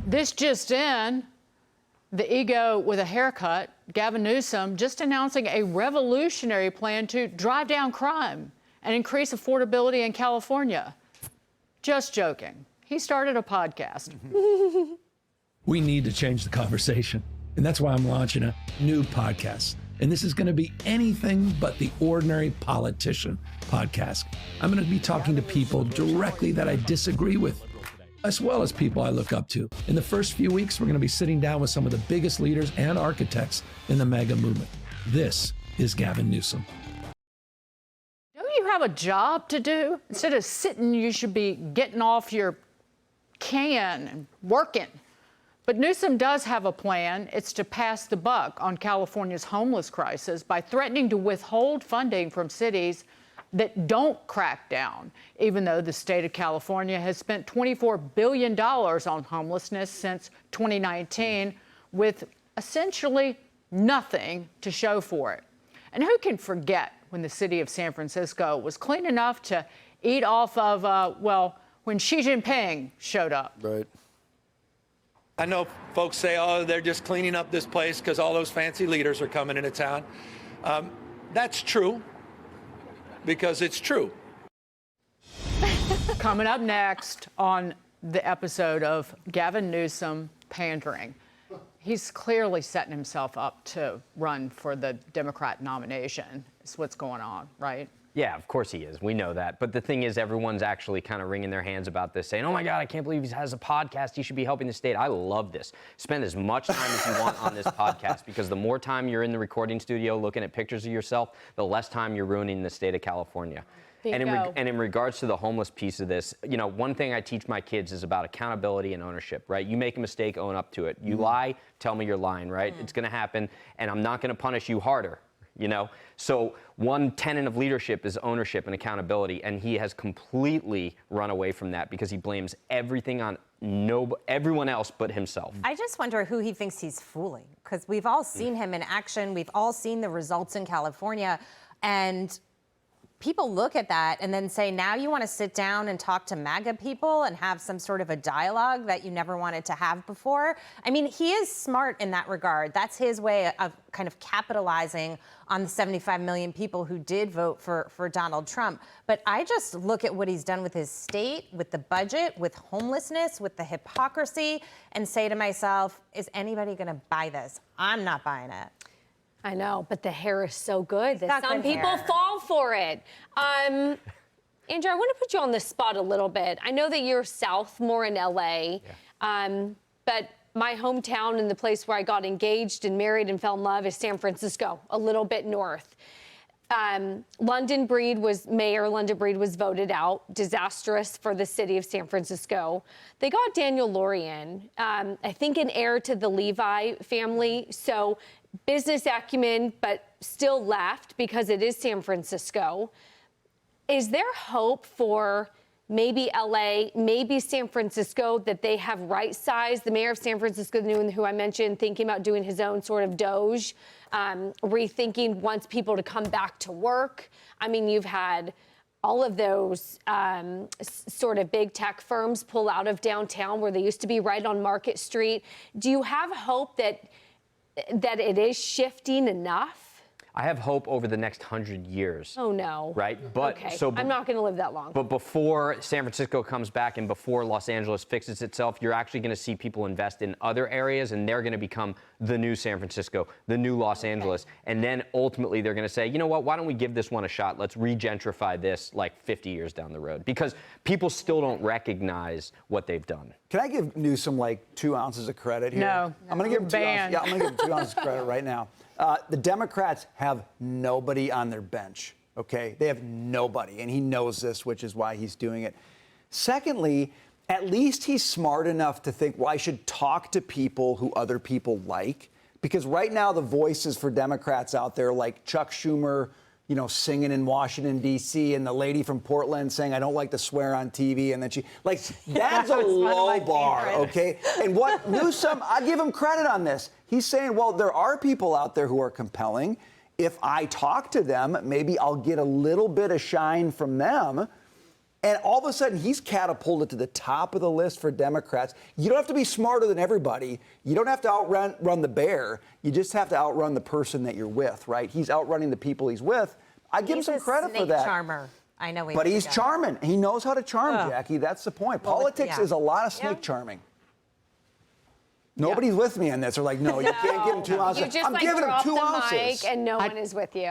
This just in, the ego with a haircut, Gavin Newsom, just announcing a revolutionary plan to drive down crime and increase affordability in California. Just joking. He started a podcast. We need to change the conversation. And that's why I'm launching a new podcast. And this is going to be anything but the ordinary politician podcast. I'm going to be talking to people directly that I disagree with, as well as people I look up to. In the first few weeks, we're going to be sitting down with some of the biggest leaders and architects in the MAGA movement. This is Gavin Newsom. Don't you have a job to do? Instead of sitting, you should be getting off your can and working. But Newsom does have a plan. It's to pass the buck on California's homeless crisis by threatening to withhold funding from cities that don't crack down, even though the state of California has spent $24 billion on homelessness since 2019, with essentially nothing to show for it. And who can forget when the city of San Francisco was clean enough to eat off of, when Xi Jinping showed up? Right. I know folks say, oh, they're just cleaning up this place because all those fancy leaders are coming into town. That's true, because it's true. Coming up next on the episode of Gavin Newsom pandering. He's clearly setting himself up to run for the Democrat nomination. Is what's going on, right? Yeah, of course he is. We know that. But the thing is, everyone's actually kind of wringing their hands about this, saying, oh, my God, I can't believe he has a podcast. He should be helping the state. I love this. Spend as much time as you want on this podcast, because the more time you're in the recording studio looking at pictures of yourself, the less time you're ruining the state of California. And in regards to the homeless piece of this, you know, one thing I teach my kids is about accountability and ownership, right? You make a mistake, own up to it. You lie, tell me you're lying, right? It's going to happen, and I'm not going to punish you harder. You know, so one tenet of leadership is ownership and accountability, and he has completely run away from that because he blames everything on everyone else but himself. I just wonder who he thinks he's fooling, because we've all seen him in action. We've all seen the results in California, and people look at that and then say, now you want to sit down and talk to MAGA people and have some sort of a dialogue that you never wanted to have before. I mean, he is smart in that regard. That's his way of kind of capitalizing on the 75 million people who did vote for Donald Trump. But I just look at what he's done with his state, with the budget, with homelessness, with the hypocrisy, and say to myself, is anybody going to buy this? I'm not buying it. I know, but the hair is so good that some people hair. fall for it. Andrew, I want to put you on the spot a little bit. I know that you're south, more in LA, but my hometown and the place where I got engaged and married and fell in love is San Francisco, a little bit north. Mayor London Breed was voted out, disastrous for the city of San Francisco. They got Daniel Lurie in, I think an heir to the Levi family, so business acumen, but still left because it is San Francisco. Is there hope for maybe LA, maybe San Francisco, that they have right-sized? The mayor of San Francisco, who I mentioned, thinking about doing his own sort of Doge, rethinking wants people to come back to work. I mean, you've had all of those sort of big tech firms pull out of downtown where they used to be right on Market Street. Do you have hope that it is shifting enough? I have hope over the next 100 years. Oh, no. Right? But okay. so I'm not going to live that long. But before San Francisco comes back and before Los Angeles fixes itself, you're actually going to see people invest in other areas, and they're going to become the new San Francisco, the new Los Angeles. And then ultimately they're going to say, you know what, why don't we give this one a shot? Let's regentrify this like 50 years down the road, because people still don't recognize what they've done. Can I give Newsom like 2 ounces of credit here? No. I'm going to give him 2 ounces. Yeah, I'm going to give him 2 ounces of credit right now. The Democrats have nobody on their bench, okay? They have nobody, and he knows this, which is why he's doing it. Secondly, at least he's smart enough to think, well, I should talk to people who other people like, because right now the voices for Democrats out there, like Chuck Schumer, you know, singing in Washington, D.C., and the lady from Portland saying, I don't like to swear on TV, and then she, like, that's a low bar, okay? And what Newsom, I give him credit on this. He's saying, well, there are people out there who are compelling. If I talk to them, maybe I'll get a little bit of shine from them. And all of a sudden, he's catapulted to the top of the list for Democrats. You don't have to be smarter than everybody. You don't have to outrun the bear. You just have to outrun the person that you're with, right? He's outrunning the people he's with. I give him some credit for that. He's a charmer. I know. But he's charming. He knows how to charm, Jackie. That's the point. Politics is a lot of snake charming. Nobody's with me on this. They're like, no, you can't give him 2 ounces. You just I'm giving him dropped 2 the ounces. mic and no one is with you.